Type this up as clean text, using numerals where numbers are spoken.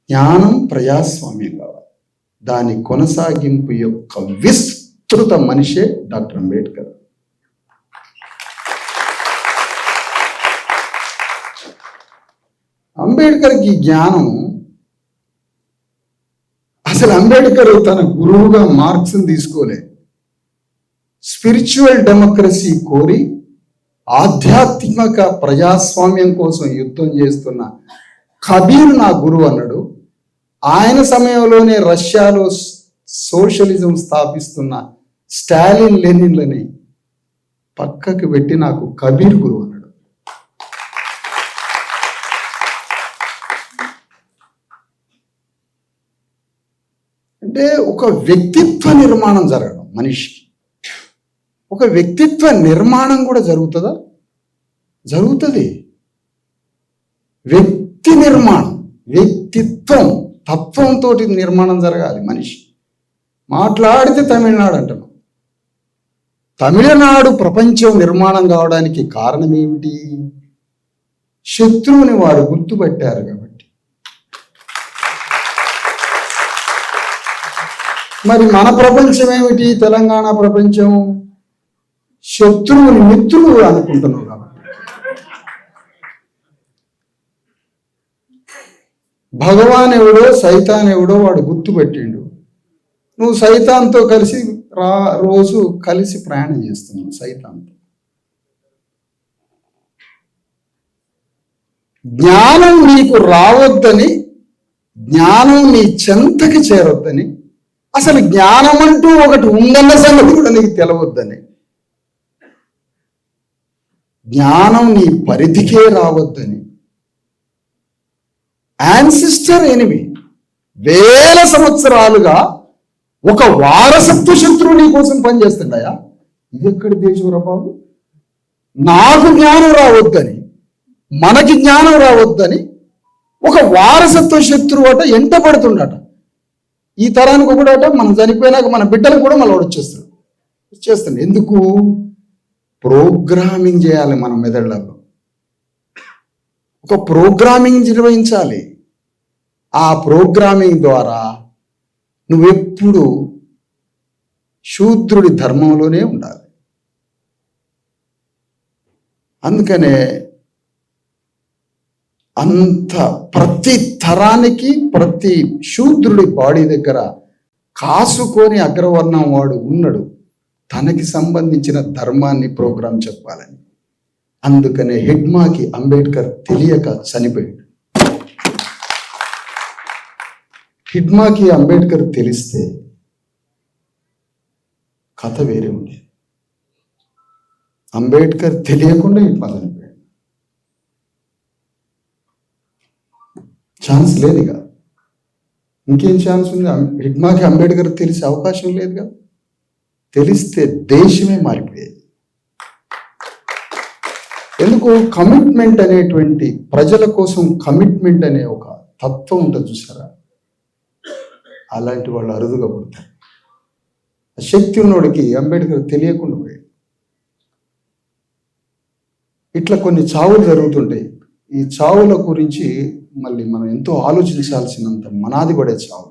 జ్ఞానం ప్రజాస్వామ్యం కావాలి. దాని కొనసాగింపు యొక్క విస్తృత మనిషే డాక్టర్ అంబేద్కర్. అంబేద్కర్కి జ్ఞానం, అసలు అంబేద్కర్ తన గురువుగా మార్క్స్ని తీసుకోలే. స్పిరిచువల్ డెమోక్రసీ కోరి ఆధ్యాత్మిక ప్రజాస్వామ్యం కోసం యుద్ధం చేస్తున్న కబీర్ నా గురువు అన్నాడు. ఆయన సమయంలోనే రష్యాలో సోషలిజం స్థాపిస్తున్న స్టాలిన్, లెనిన్లని పక్కకి పెట్టి నాకు కబీర్ గురువు అన్నాడు. అంటే ఒక వ్యక్తిత్వ నిర్మాణం జరగడం మనిషికి. ఒక వ్యక్తిత్వ నిర్మాణం కూడా జరుగుతుందా? జరుగుతుంది. వ్యక్తి నిర్మాణం, వ్యక్తిత్వం, తత్వంతో నిర్మాణం జరగాలి మనిషి. మాట్లాడితే తమిళనాడు అంటున్నాం. తమిళనాడు ప్రపంచం నిర్మాణం కావడానికి కారణం ఏమిటి? శత్రువుని వారు గుర్తుపట్టారు కాబట్టి. మరి మన ప్రపంచం ఏమిటి? తెలంగాణ ప్రపంచం శత్రువుని మిత్రులు అనుకుంటున్నావు కాబట్టి. భగవాన్ ఎవడో సైతాన్ ఎవడో వాడు గుర్తుపెట్టిండు. నువ్వు సైతాన్తో కలిసి రోజు కలిసి ప్రయాణం చేస్తున్నావు. సైతాన్తో జ్ఞానం నీకు రావద్దని, జ్ఞానం నీ చెంతకి చేరొద్దని, అసలు జ్ఞానం అంటూ ఒకటి ఉందన్న సంగతి కూడా నీకు తెలవద్దని, జ్ఞానం నీ పరిధికే రావద్దని, యాన్సిస్టర్ ఎనిమి వేల సంవత్సరాలుగా ఒక వారసత్వ శత్రువు నీ కోసం పనిచేస్తుండయా? ఇది ఎక్కడి దేశంరా బాబు? నాకు జ్ఞానం రావద్దని, మనకి జ్ఞానం రావద్దని ఒక వారసత్వ శత్రువు అట ఎంట పడుతుండట. ఈ తరానికి ఒకటట, మనం చనిపోయినాక మన బిడ్డలకు కూడా మళ్ళీ వచ్చేస్తుంది. ఎందుకు? ప్రోగ్రామింగ్ చేయాలి మన మెదళ్లలో. ఒక ప్రోగ్రామింగ్ నిర్వహించాలి. ఆ ప్రోగ్రామింగ్ ద్వారా నువ్వెప్పుడు శూద్రుడి ధర్మంలోనే ఉండాలి. అందుకనే అంత ప్రతి తరానికి ప్రతి శూద్రుడి బాడీ దగ్గర కాసుకొని అగ్రవర్ణం వాడు ఉన్నాడు, తనకి సంబంధించిన ధర్మాన్ని ప్రోగ్రాం చెప్పాలని. అందుకనే హిడ్మాకి అంబేద్కర్ తెలియక చనిపోయాడు. హిడ్మాకి అంబేద్కర్ తెలిస్తే కథ వేరే ఉండేది. అంబేద్కర్ తెలియకుండా హిడ్మా చనిపోయాడు. ఛాన్స్ లేదుగా. ఇంకేం ఛాన్స్ ఉంది? హిడ్మాకి అంబేద్కర్ తెలిసే అవకాశం లేదుగా. తెలిస్తే దేశమే మారిపోయేది. ఎందుకు? కమిట్మెంట్ అనేటువంటి, ప్రజల కోసం కమిట్మెంట్ అనే ఒక తత్వం ఉంటుంది చూసారా, అలాంటి వాళ్ళు అరుదుగా పుడతారు. శక్తి ఉన్నోడికి అంబేద్కర్ తెలియకుండా పోయాడు. ఇట్లా కొన్ని చావులు జరుగుతుంటాయి. ఈ చావుల గురించి మళ్ళీ మనం ఎంతో ఆలోచించాల్సినంత మనాది పడే చావు.